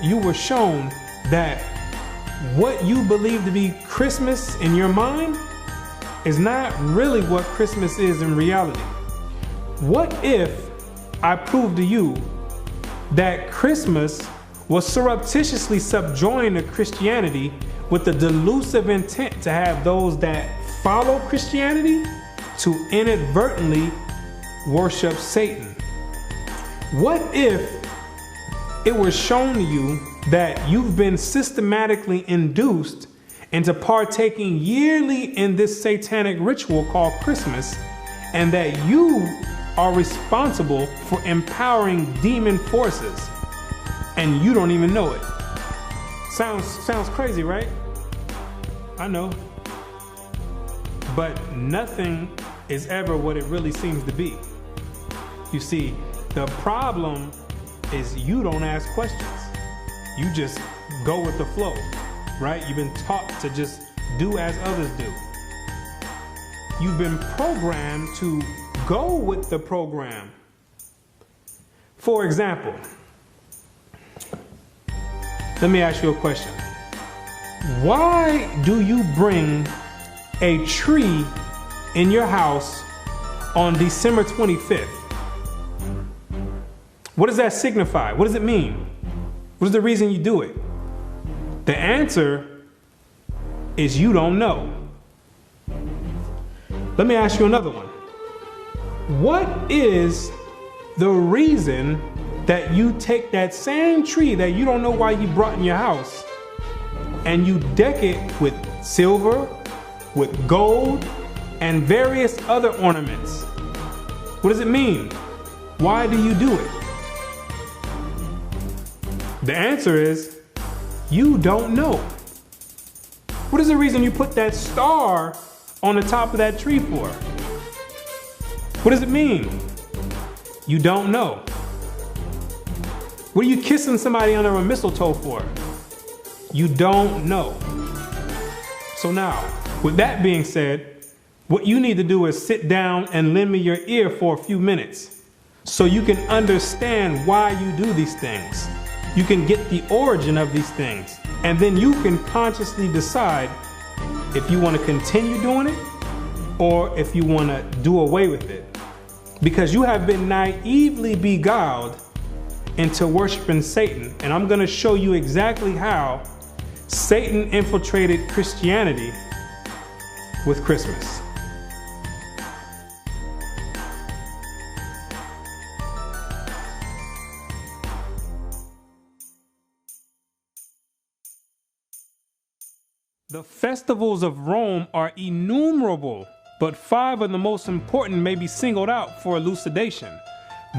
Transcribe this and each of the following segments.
you were shown that what you believe to be Christmas in your mind is not really what Christmas is in reality? What if I proved to you that Christmas was surreptitiously subjoined to Christianity with the delusive intent to have those that follow Christianity to inadvertently worship Satan? What if it was shown to you that you've been systematically induced into partaking yearly in this satanic ritual called Christmas, and that you are responsible for empowering demon forces and you don't even know it? Sounds crazy, right? I know. But nothing is ever what it really seems to be. You see, the problem is you don't ask questions. You just go with the flow, right? You've been taught to just do as others do. You've been programmed to go with the program. For example, let me ask you a question. Why do you bring a tree in your house on December 25th? What does that signify? What does it mean? What is the reason you do it? The answer is you don't know. Let me ask you another one. What is the reason that you take that same tree that you don't know why you brought in your house and you deck it with silver, with gold, and various other ornaments? What does it mean? Why do you do it? The answer is you don't know. What is the reason you put that star on the top of that tree for? What does it mean? You don't know. What are you kissing somebody under a mistletoe for? You don't know. So now, with that being said, what you need to do is sit down and lend me your ear for a few minutes so you can understand why you do these things. You can get the origin of these things, and then you can consciously decide if you want to continue doing it or if you want to do away with it. Because you have been naively beguiled into worshiping Satan, and I'm going to show you exactly how Satan infiltrated Christianity with Christmas. The festivals of Rome are innumerable, but 5 of the most important may be singled out for elucidation,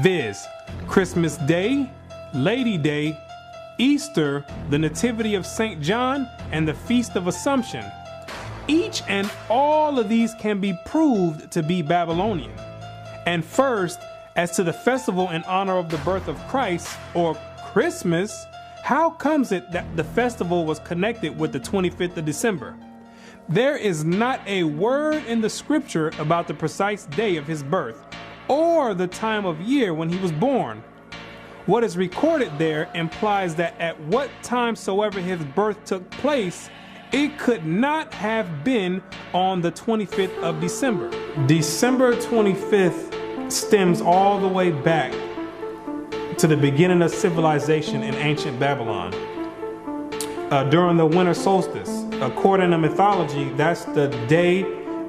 viz. Christmas Day, Lady Day, Easter, the Nativity of St. John, and the Feast of Assumption. Each and all of these can be proved to be Babylonian. And first, as to the festival in honor of the birth of Christ, or Christmas, how comes it that the festival was connected with the 25th of December? There is not a word in the scripture about the precise day of his birth or the time of year when he was born. What is recorded there implies that at what time soever his birth took place, it could not have been on the 25th of December. December 25th stems all the way back to the beginning of civilization in ancient Babylon. During the winter solstice, according to mythology, that's the day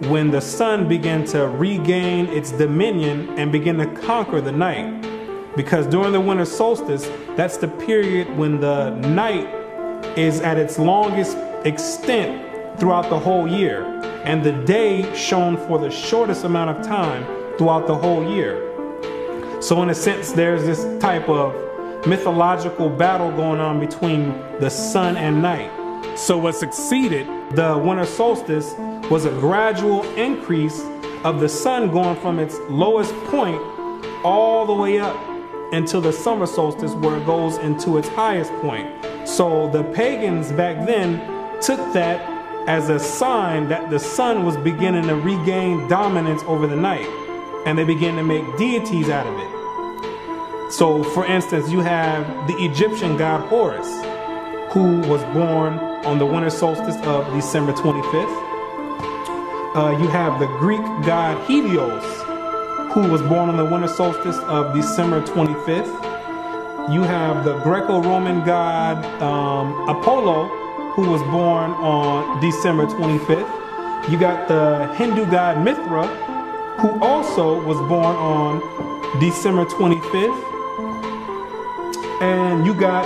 when the sun began to regain its dominion and begin to conquer the night. Because during the winter solstice, that's the period when the night is at its longest extent throughout the whole year, and the day shone for the shortest amount of time throughout the whole year. So in a sense, there's this type of mythological battle going on between the sun and night. So what succeeded the winter solstice was a gradual increase of the sun going from its lowest point all the way up until the summer solstice, where it goes into its highest point. So the pagans back then took that as a sign that the sun was beginning to regain dominance over the night, and they began to make deities out of it. So, for instance, you have the Egyptian god Horus, who was born on the winter solstice of December 25th. You have the Greek god Helios, who was born on the winter solstice of December 25th. You have the Greco-Roman god Apollo, who was born on December 25th. You got the Hindu god Mithra, who also was born on December 25th. And you got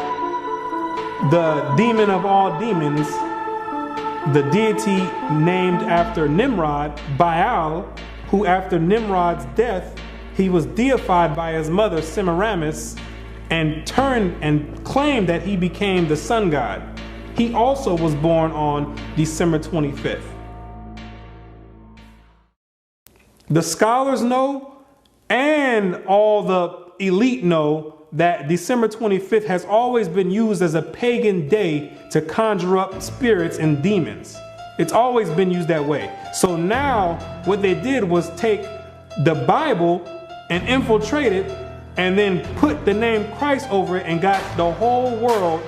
the demon of all demons, the deity named after Nimrod, Baal, who after Nimrod's death, he was deified by his mother Semiramis and turned and claimed that he became the sun god. He also was born on December 25th. The scholars know, and all the elite know, that December 25th has always been used as a pagan day to conjure up spirits and demons. It's always been used that way. So now what they did was take the Bible and infiltrate it and then put the name Christ over it and got the whole world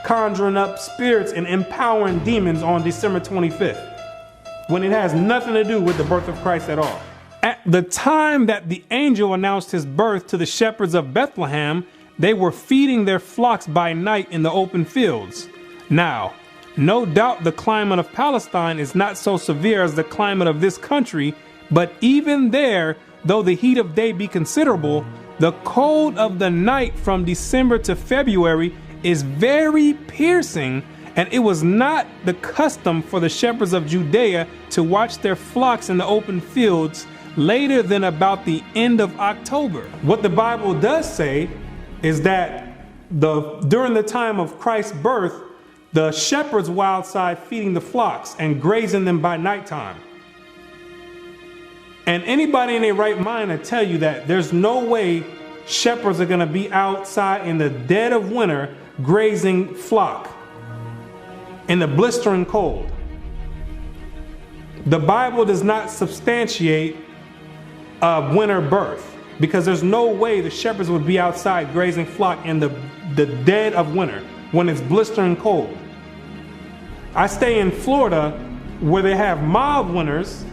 conjuring up spirits and empowering demons on December 25th, when it has nothing to do with the birth of Christ at all. At the time that the angel announced his birth to the shepherds of Bethlehem, they were feeding their flocks by night in the open fields. Now, no doubt the climate of Palestine is not so severe as the climate of this country, but even there, though the heat of day be considerable, the cold of the night from December to February is very piercing, and it was not the custom for the shepherds of Judea to watch their flocks in the open fields later than about the end of October. What the Bible does say is that during the time of Christ's birth, the shepherds were outside feeding the flocks and grazing them by nighttime. And anybody in their right mind will tell you that there's no way shepherds are going to be outside in the dead of winter grazing flock in the blistering cold. The Bible does not substantiate a winter birth, because there's no way the shepherds would be outside grazing flock in the dead of winter when it's blistering cold. I stay in Florida where they have mild winters,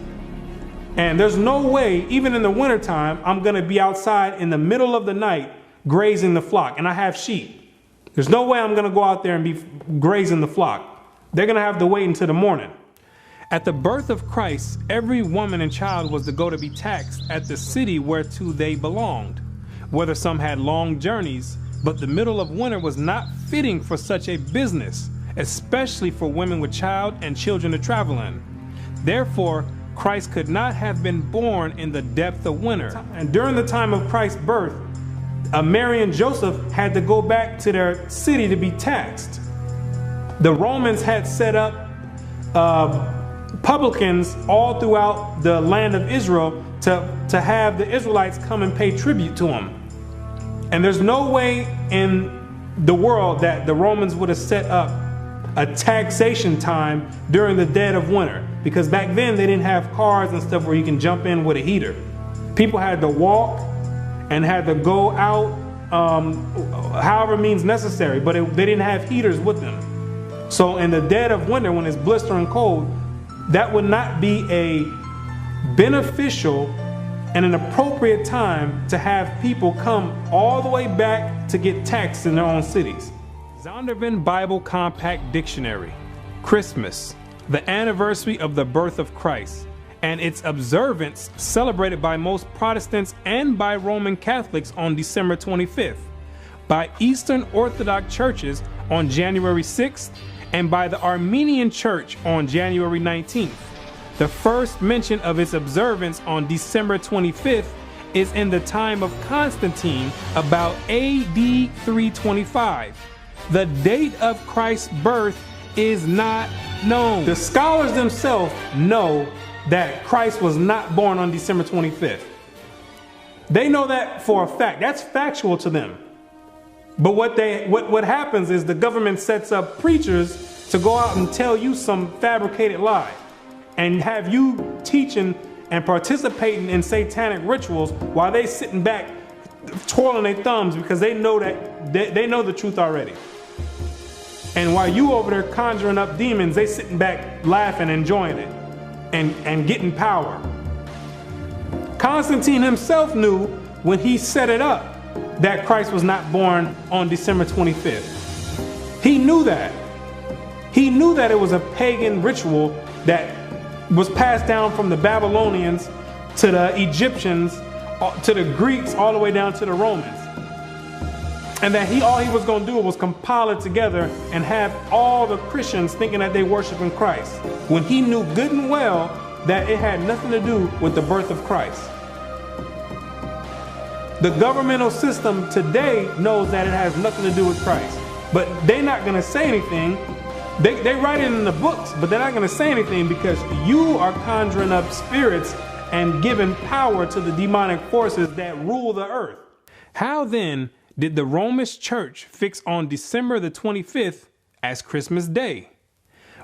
and there's no way, even in the wintertime, I'm going to be outside in the middle of the night grazing the flock. And I have sheep. There's no way I'm going to go out there and be grazing the flock. They're going to have to wait until the morning. At the birth of Christ, every woman and child was to go to be taxed at the city whereto they belonged, whether some had long journeys, but the middle of winter was not fitting for such a business, especially for women with child and children to travel in. Therefore, Christ could not have been born in the depth of winter. And during the time of Christ's birth, Mary and Joseph had to go back to their city to be taxed. The Romans had set up publicans all throughout the land of Israel to have the Israelites come and pay tribute to them. And there's no way in the world that the Romans would have set up a taxation time during the dead of winter, because back then they didn't have cars and stuff where you can jump in with a heater. People had to walk and had to go out however means necessary, but they didn't have heaters with them. So in the dead of winter, when it's blistering cold, that would not be a beneficial and an appropriate time to have people come all the way back to get taxed in their own cities. Zondervan Bible Compact Dictionary. Christmas, the anniversary of the birth of Christ, and its observance celebrated by most Protestants and by Roman Catholics on December 25th, by Eastern Orthodox churches on January 6th, and by the Armenian Church on January 19th. The first mention of its observance on December 25th is in the time of Constantine, about AD 325. The date of Christ's birth is not known. The scholars themselves know that Christ was not born on December 25th. They know that for a fact. That's factual to them. But what happens is the government sets up preachers to go out and tell you some fabricated lie and have you teaching and participating in satanic rituals while they sitting back twirling their thumbs because they know that they know the truth already. And while you over there conjuring up demons, they sitting back laughing, enjoying it, and getting power. Constantine himself knew when he set it up that Christ was not born on December 25th. He knew that. He knew that it was a pagan ritual that was passed down from the Babylonians to the Egyptians, to the Greeks, all the way down to the Romans. And that all he was going to do was compile it together and have all the Christians thinking that they worshiping Christ, when he knew good and well that it had nothing to do with the birth of Christ. The governmental system today knows that it has nothing to do with Christ, but they're not going to say anything. They write it in the books, but they're not going to say anything because you are conjuring up spirits and giving power to the demonic forces that rule the earth. How then did the Roman Church fix on December the 25th as Christmas Day?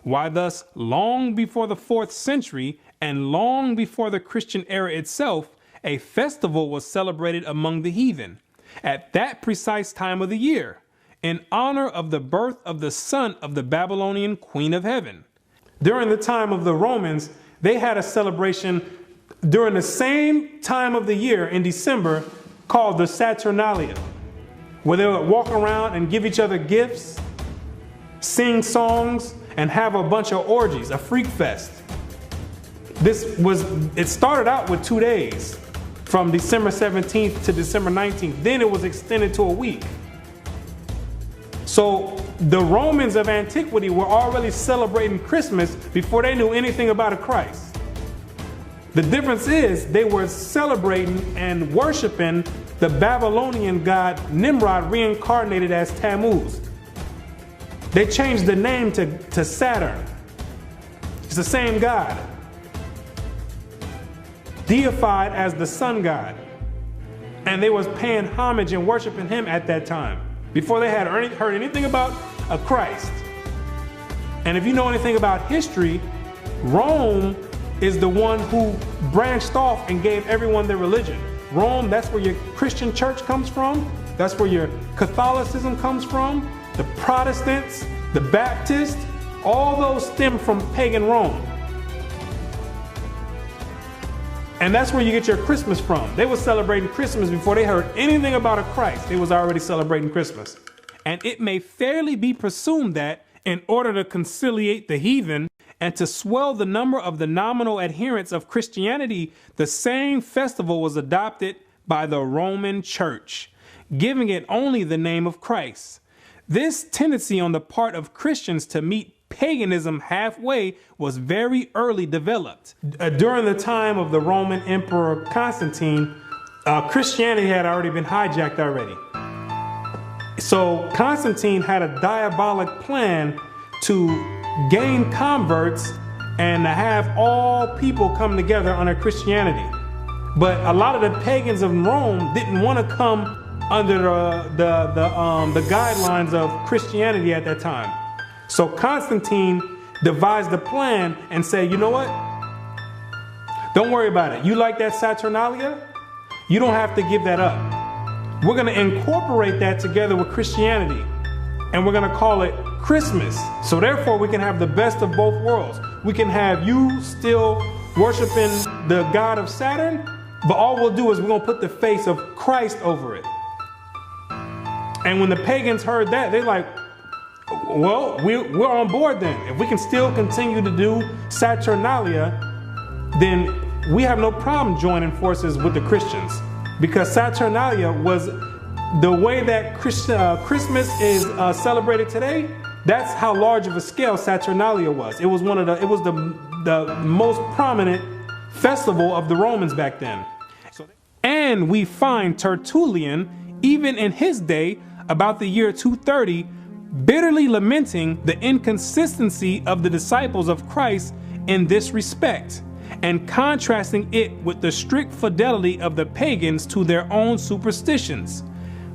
Why thus, long before the 4th century and long before the Christian era itself, a festival was celebrated among the heathen at that precise time of the year, in honor of the birth of the son of the Babylonian Queen of Heaven. During the time of the Romans, they had a celebration during the same time of the year in December called the Saturnalia, where they would walk around and give each other gifts, sing songs, and have a bunch of orgies, a freak fest. It started out with 2 days, from December 17th to December 19th. Then it was extended to a week. So the Romans of antiquity were already celebrating Christmas before they knew anything about a Christ. The difference is they were celebrating and worshiping the Babylonian god Nimrod, reincarnated as Tammuz. They changed the name to Saturn. It's the same god, deified as the sun god. And they was paying homage and worshiping him at that time, before they had heard anything about a Christ. And if you know anything about history, Rome is the one who branched off and gave everyone their religion. Rome, that's where your Christian church comes from. That's where your Catholicism comes from. The Protestants, the Baptists, all those stem from pagan Rome. And that's where you get your Christmas from. They were celebrating Christmas before they heard anything about a Christ. They was already celebrating Christmas. And it may fairly be presumed that in order to conciliate the heathen and to swell the number of the nominal adherents of Christianity, the same festival was adopted by the Roman Church, giving it only the name of Christ. This tendency on the part of Christians to meet paganism halfway was very early developed. During the time of the Roman Emperor Constantine, Christianity had already been hijacked already. So Constantine had a diabolic plan to gain converts and to have all people come together under Christianity. But a lot of the pagans of Rome didn't want to come under the guidelines of Christianity at that time. So Constantine devised a plan and said, you know what? Don't worry about it. You like that Saturnalia? You don't have to give that up. We're going to incorporate that together with Christianity, and we're going to call it Christmas. So therefore, we can have the best of both worlds. We can have you still worshiping the god of Saturn, but all we'll do is we're going to put the face of Christ over it. And when the pagans heard that, they're like, well, we're on board then. If we can still continue to do Saturnalia, then we have no problem joining forces with the Christians. Because Saturnalia was the way that Christmas is celebrated today. That's how large of a scale Saturnalia was. It was the most prominent festival of the Romans back then. And we find Tertullian, even in his day, about the year 230, bitterly lamenting the inconsistency of the disciples of Christ in this respect, and contrasting it with the strict fidelity of the pagans to their own superstitions.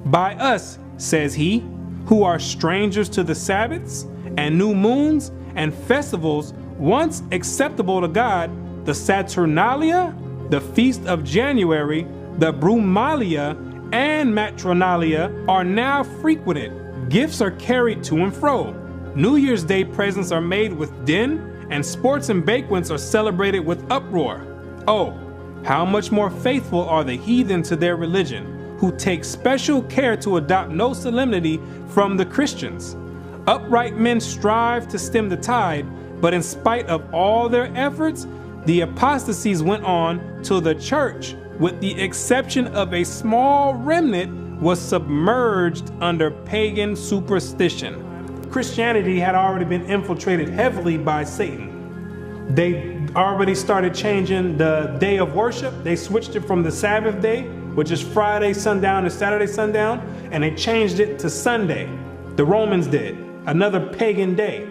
By us, says he, who are strangers to the Sabbaths and new moons and festivals once acceptable to God, the Saturnalia, the feast of January, the Brumalia, and matronalia are now frequented. Gifts are carried to and fro. New Year's Day presents are made with din, and sports and banquets are celebrated with uproar. Oh, how much more faithful are the heathen to their religion, who take special care to adopt no solemnity from the Christians. Upright men strive to stem the tide, but in spite of all their efforts, the apostasies went on till the church, with the exception of a small remnant, was submerged under pagan superstition. Christianity had already been infiltrated heavily by Satan. They already started changing the day of worship. They switched it from the Sabbath day, which is Friday sundown to Saturday sundown, and they changed it to Sunday. The Romans did, another pagan day.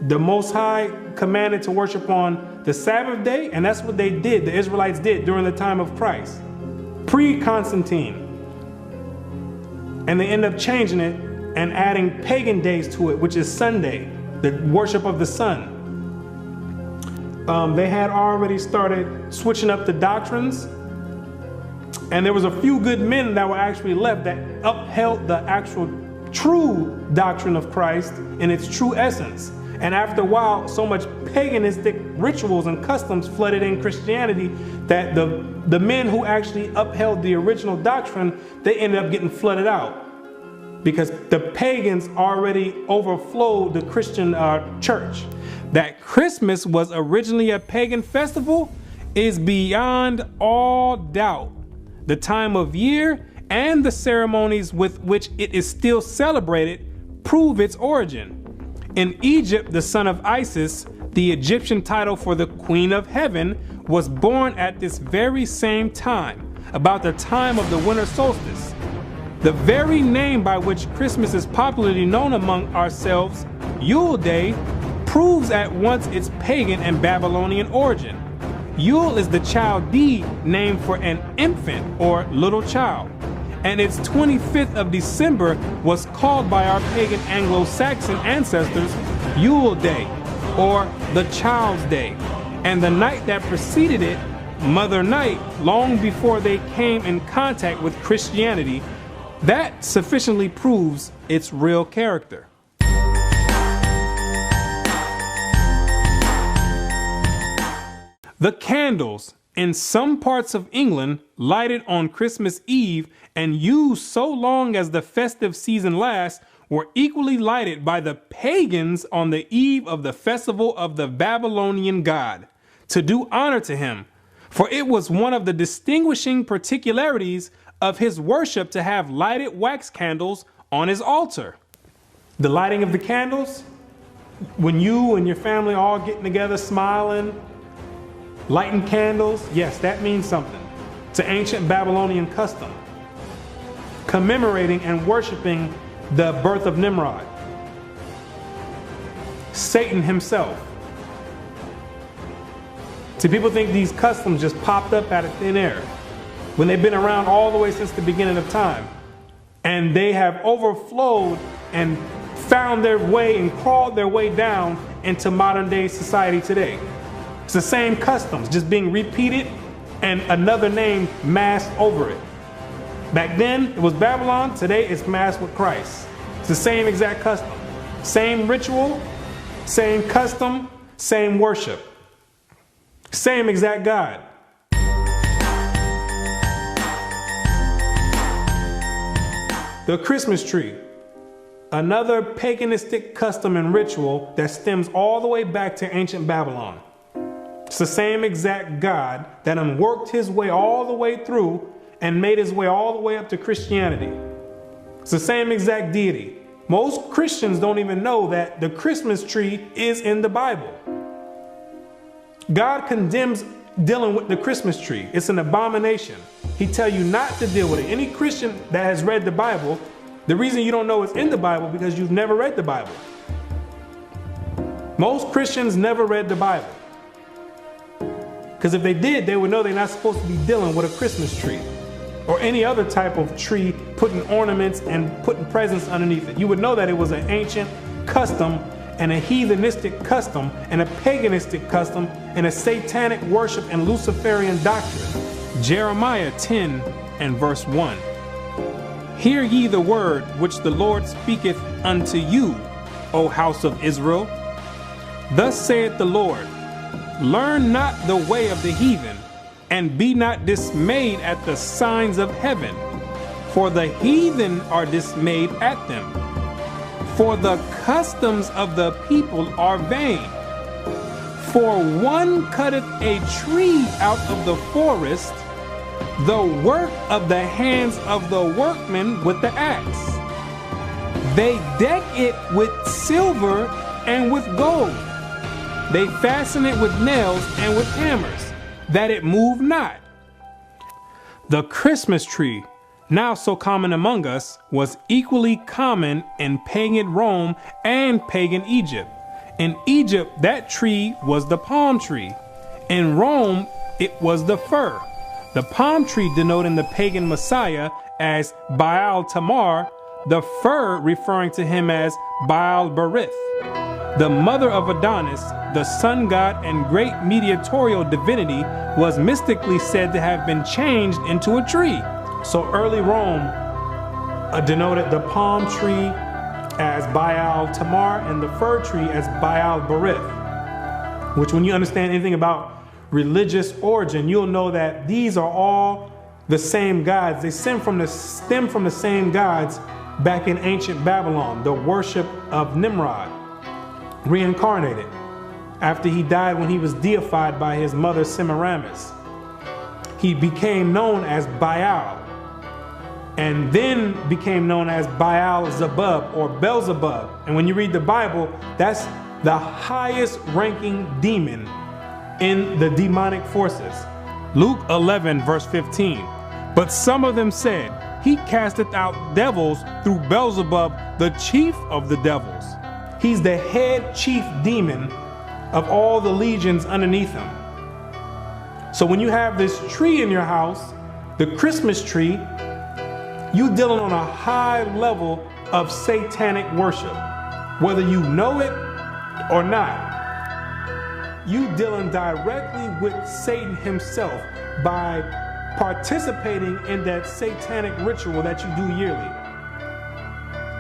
The Most High commanded to worship on the Sabbath day, and that's what they did, the Israelites did during the time of Christ, pre-Constantine. And they end up changing it and adding pagan days to it, which is Sunday, the worship of the sun. They had already started switching up the doctrines, and there was a few good men that were actually left that upheld the actual true doctrine of Christ in its true essence. And after a while, so much paganistic rituals and customs flooded in Christianity that the men who actually upheld the original doctrine, they ended up getting flooded out, because the pagans already overflowed the Christian church. That Christmas was originally a pagan festival is beyond all doubt. The time of year and the ceremonies with which it is still celebrated prove its origin. In Egypt, the son of Isis, the Egyptian title for the Queen of Heaven, was born at this very same time, about the time of the winter solstice. The very name by which Christmas is popularly known among ourselves, Yule Day, proves at once its pagan and Babylonian origin. Yule is the Chaldee name for an infant or little child, and its 25th of December was called by our pagan Anglo-Saxon ancestors Yule Day, or the Child's Day, and the night that preceded it, Mother Night, long before they came in contact with Christianity. That sufficiently proves its real character. The candles in some parts of England lighted on Christmas Eve and used so long as the festive season lasts were equally lighted by the pagans on the eve of the festival of the Babylonian god, to do honor to him, for it was one of the distinguishing particularities of his worship to have lighted wax candles on his altar. The lighting of the candles, when you and your family all getting together smiling, lighting candles, yes, that means something. It's an ancient Babylonian custom, commemorating and worshiping the birth of Nimrod, Satan himself. See, people think these customs just popped up out of thin air, when they've been around all the way since the beginning of time. And they have overflowed and found their way and crawled their way down into modern day society today. It's the same customs, just being repeated and another name masked over it. Back then, it was Babylon. Today, it's masked with Christ. It's the same exact custom. Same ritual, same custom, same worship. Same exact God. The Christmas tree, another paganistic custom and ritual that stems all the way back to ancient Babylon. It's the same exact God that worked his way all the way through and made his way all the way up to Christianity. It's the same exact deity. Most Christians don't even know that the Christmas tree is in the Bible. God condemns dealing with the Christmas tree. It's an abomination. He tells you not to deal with it. Any Christian that has read the Bible, the reason you don't know it's in the Bible because you've never read the Bible. Most Christians never read the Bible. Because if they did, they would know they're not supposed to be dealing with a Christmas tree or any other type of tree, putting ornaments and putting presents underneath it. You would know that it was an ancient custom and a heathenistic custom and a paganistic custom and a satanic worship and Luciferian doctrine. Jeremiah 10 and verse 1. Hear ye the word which the Lord speaketh unto you, O house of Israel. Thus saith the Lord, learn not the way of the heathen, and be not dismayed at the signs of heaven, for the heathen are dismayed at them. For the customs of the people are vain. For one cutteth a tree out of the forest, the work of the hands of the workmen with the axe. They deck it with silver and with gold. They fasten it with nails and with hammers, that it move not. The Christmas tree, now so common among us, was equally common in pagan Rome and pagan Egypt. In Egypt, that tree was the palm tree. In Rome, it was the fir. The palm tree denoting the pagan Messiah as Baal Tamar, the fir referring to him as Baal Berith. The mother of Adonis, the sun god and great mediatorial divinity, was mystically said to have been changed into a tree. So early Rome denoted the palm tree as Baal Tamar and the fir tree as Baal Berith, which, when you understand anything about religious origin, you'll know that these are all the same gods. They stem from the same gods back in ancient Babylon, the worship of Nimrod, reincarnated after he died when he was deified by his mother Semiramis. He became known as Baal, and then became known as Baal Zebub or Beelzebub. And when you read the Bible, that's the highest ranking demon in the demonic forces. Luke 11 verse 15. But some of them said, he casteth out devils through Beelzebub, the chief of the devils. He's the head chief demon of all the legions underneath him. So when you have this tree in your house, the Christmas tree, you dealing on a high level of satanic worship, whether you know it or not. You dealing directly with Satan himself by participating in that satanic ritual that you do yearly.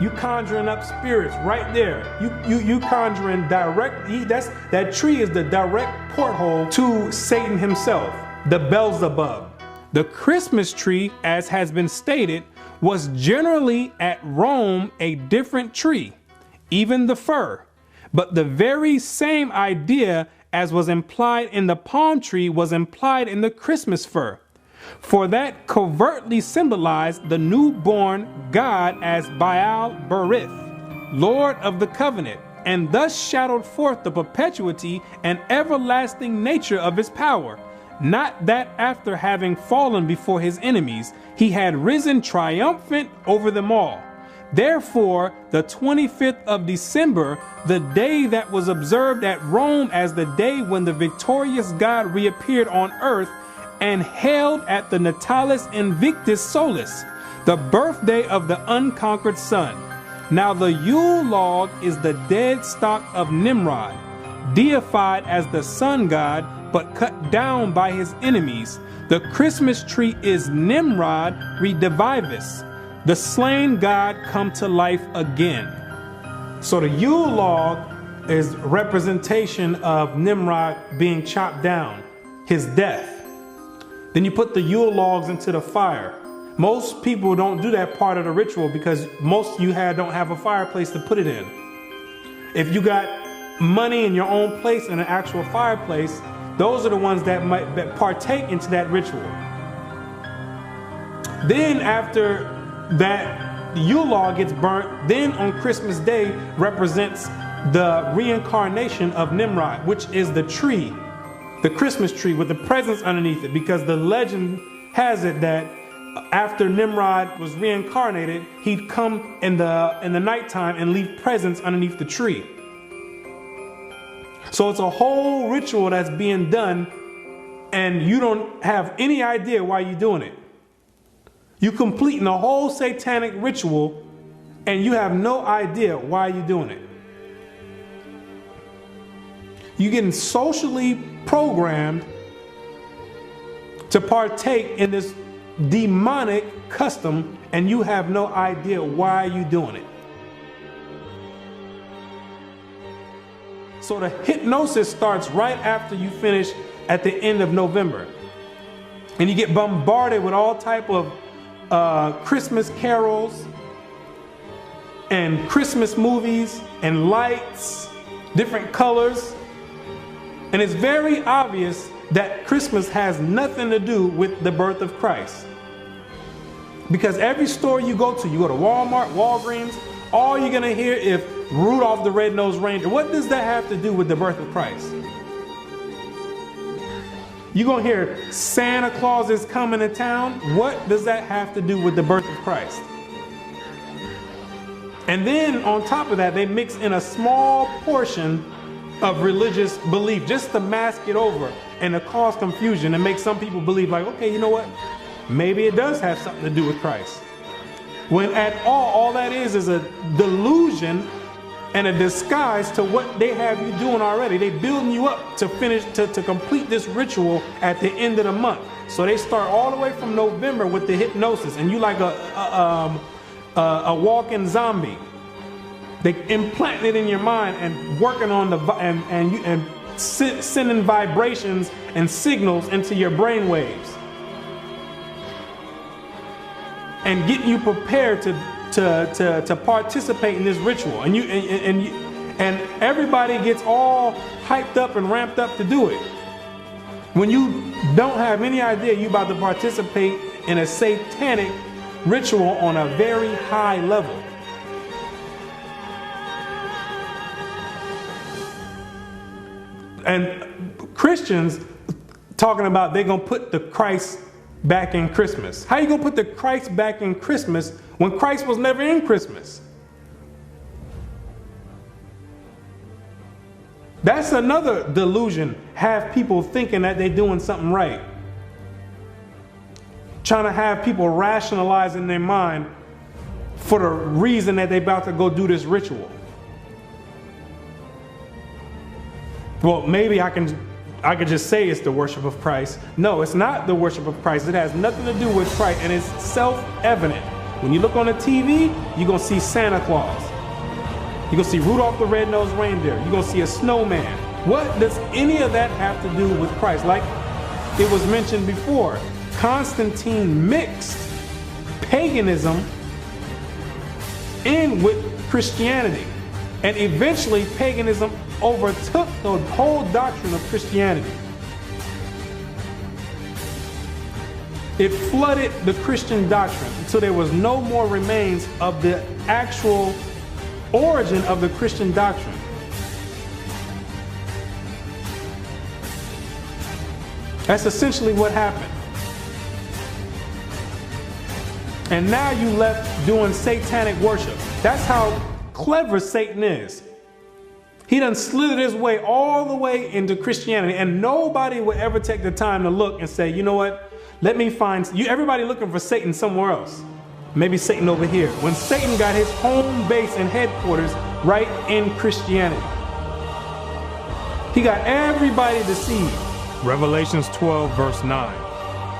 You conjuring up spirits right there. You conjuring directly. That tree is the direct porthole to Satan himself, the Beelzebub. The Christmas tree, as has been stated, was generally at Rome a different tree, even the fir. But the very same idea as was implied in the palm tree was implied in the Christmas fir. For that covertly symbolized the newborn God as Baal Berith, Lord of the covenant, and thus shadowed forth the perpetuity and everlasting nature of his power. Not that after having fallen before his enemies, he had risen triumphant over them all. Therefore, the 25th of December, the day that was observed at Rome as the day when the victorious God reappeared on earth, and held at the Natalis Invictus Solis, the birthday of the unconquered sun. Now the Yule log is the dead stock of Nimrod, deified as the sun god, but cut down by his enemies. The Christmas tree is Nimrod redivivus, the slain god come to life again. So the Yule log is representation of Nimrod being chopped down, his death. Then you put the Yule logs into the fire. Most people don't do that part of the ritual because most you don't have a fireplace to put it in. If you got money in your own place and an actual fireplace, those are the ones that might partake into that ritual. Then after that Yule log gets burnt, then on Christmas Day represents the reincarnation of Nimrod, which is the tree, the Christmas tree with the presents underneath it, because the legend has it that after Nimrod was reincarnated, he'd come in the nighttime and leave presents underneath the tree. So it's a whole ritual that's being done, and you don't have any idea why you're doing it. You're completing a whole satanic ritual, and you have no idea why you're doing it. You're getting socially programmed to partake in this demonic custom, and you have no idea why you're doing it. So the hypnosis starts right after you finish at the end of November. And you get bombarded with all type of Christmas carols and Christmas movies and lights, different colors. And it's very obvious that Christmas has nothing to do with the birth of Christ. Because every store you go to Walmart, Walgreens, all you're gonna hear is Rudolph the Red-Nosed Reindeer. What does that have to do with the birth of Christ? You're gonna hear Santa Claus is coming to town. What does that have to do with the birth of Christ? And then on top of that, they mix in a small portion of religious belief just to mask it over and to cause confusion and make some people believe like, okay, you know what? Maybe it does have something to do with Christ. When at all that is a delusion and a disguise to what they have you doing already. They building you up to finish, to complete this ritual at the end of the month. So they start all the way from November with the hypnosis, and you like a walking zombie. They implant it in your mind and working on the and sending vibrations and signals into your brain waves, and getting you prepared to participate in this ritual. And everybody gets all hyped up and ramped up to do it, when you don't have any idea you're about to participate in a satanic ritual on a very high level. And Christians talking about they're gonna put the Christ back in Christmas. How you gonna put the Christ back in Christmas when Christ was never in Christmas? That's another delusion. Have people thinking that they're doing something right. Trying to have people rationalize in their mind for the reason that they're about to go do this ritual. Well, maybe I could just say it's the worship of Christ. No, it's not the worship of Christ. It has nothing to do with Christ, and it's self-evident. When you look on the TV, you're going to see Santa Claus. You're going to see Rudolph the Red-Nosed Reindeer. You're going to see a snowman. What does any of that have to do with Christ? Like it was mentioned before, Constantine mixed paganism in with Christianity. And eventually paganism overtook the whole doctrine of Christianity. It flooded the Christian doctrine until there was no more remains of the actual origin of the Christian doctrine. That's essentially what happened. And now you left doing satanic worship. That's how clever Satan is. He done slithered his way all the way into Christianity, and nobody would ever take the time to look and say, you know what, let me find you. Everybody looking for Satan somewhere else. Maybe Satan over here. When Satan got his home base and headquarters right in Christianity. He got everybody deceived. Revelations 12 verse 9.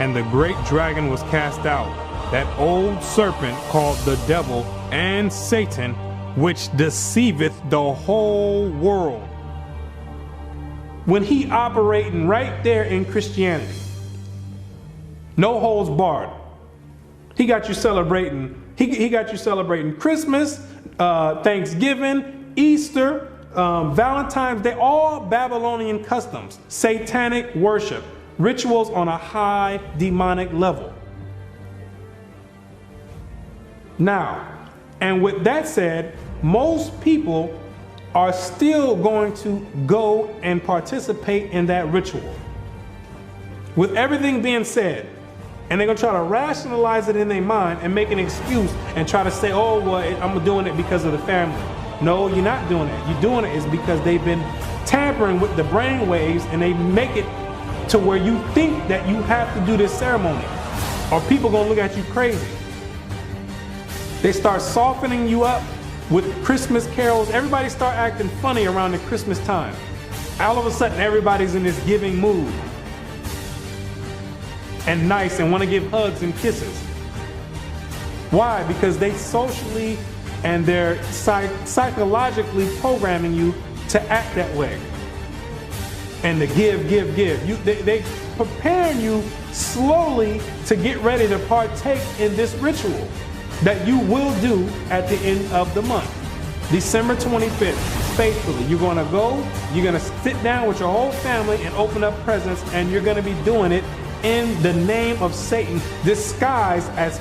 And the great dragon was cast out, that old serpent called the devil and Satan, which deceiveth the whole world. When he operating right there in Christianity, no holds barred. He got you celebrating. He got you celebrating Christmas, Thanksgiving, Easter, Valentine's Day, all Babylonian customs, satanic worship, rituals on a high demonic level. Now, and with that said, most people are still going to go and participate in that ritual. With everything being said, and they're going to try to rationalize it in their mind and make an excuse and try to say, oh, well, I'm doing it because of the family. No, you're not doing it. You're doing it is because they've been tampering with the brain waves, and they make it to where you think that you have to do this ceremony, or people going to look at you crazy. They start softening you up with Christmas carols. Everybody start acting funny around the Christmas time. All of a sudden, everybody's in this giving mood. and nice and want to give hugs and kisses. Why? Because they socially and they're psychologically programming you to act that way. And to give. They prepare you slowly to get ready to partake in this ritual that you will do at the end of the month. December 25th, faithfully, you're going to go, you're going to sit down with your whole family and open up presents, and you're going to be doing it in the name of Satan, disguised as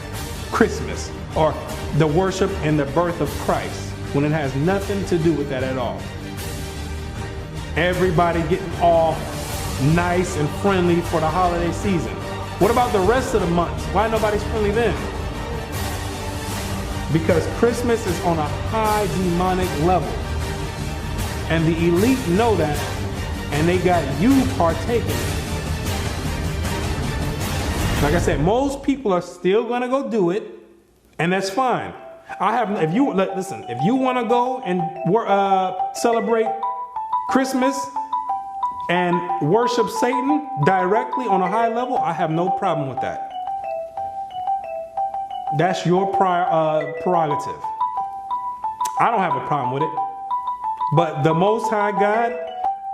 Christmas or the worship and the birth of Christ, when it has nothing to do with that at all. Everybody getting all nice and friendly for the holiday season. What about the rest of the months? Why nobody's friendly then? Because Christmas is on a high demonic level. And the elite know that, and they got you partaking. Like I said, most people are still gonna go do it, and that's fine. If you want to go and celebrate Christmas and worship Satan directly on a high level, I have no problem with that. That's your prerogative. I don't have a problem with it. But the Most High God,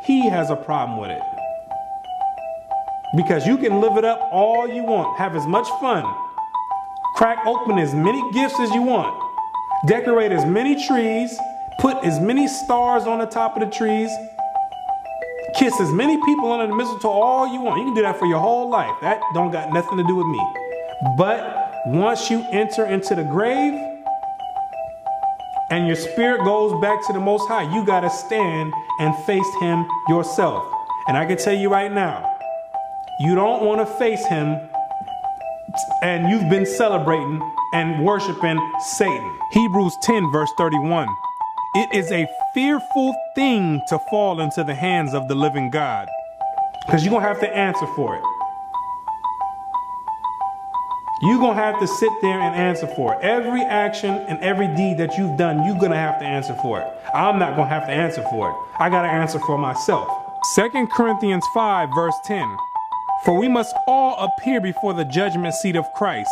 He has a problem with it. Because you can live it up all you want, have as much fun, crack open as many gifts as you want, decorate as many trees, put as many stars on the top of the trees, kiss as many people under the mistletoe all you want. You can do that for your whole life. That don't got nothing to do with me. But once you enter into the grave and your spirit goes back to the Most High, you got to stand and face Him yourself. And I can tell you right now, you don't want to face Him and you've been celebrating and worshiping Satan. Hebrews 10 verse 31. It is a fearful thing to fall into the hands of the living God, because you're going to have to answer for it. You're going to have to sit there and answer for it. Every action and every deed that you've done, you're going to have to answer for it. I'm not going to have to answer for it. I got to answer for myself. 2 Corinthians 5 verse 10. For we must all appear before the judgment seat of Christ,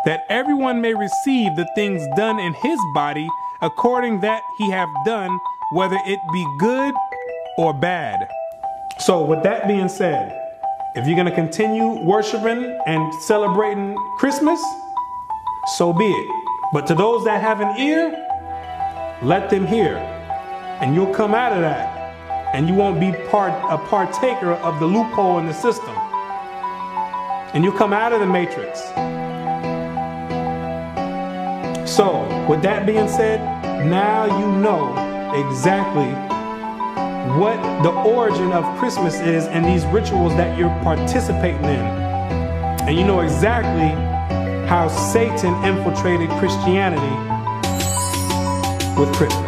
that everyone may receive the things done in his body according that he have done, whether it be good or bad. So with that being said, if you're going to continue worshiping and celebrating Christmas, so be it. But to those that have an ear, let them hear. And you'll come out of that. And you won't be a partaker of the loophole in the system. And you'll come out of the matrix. So, with that being said, now you know exactly what the origin of Christmas is and these rituals that you're participating in. And you know exactly how Satan infiltrated Christianity with Christmas.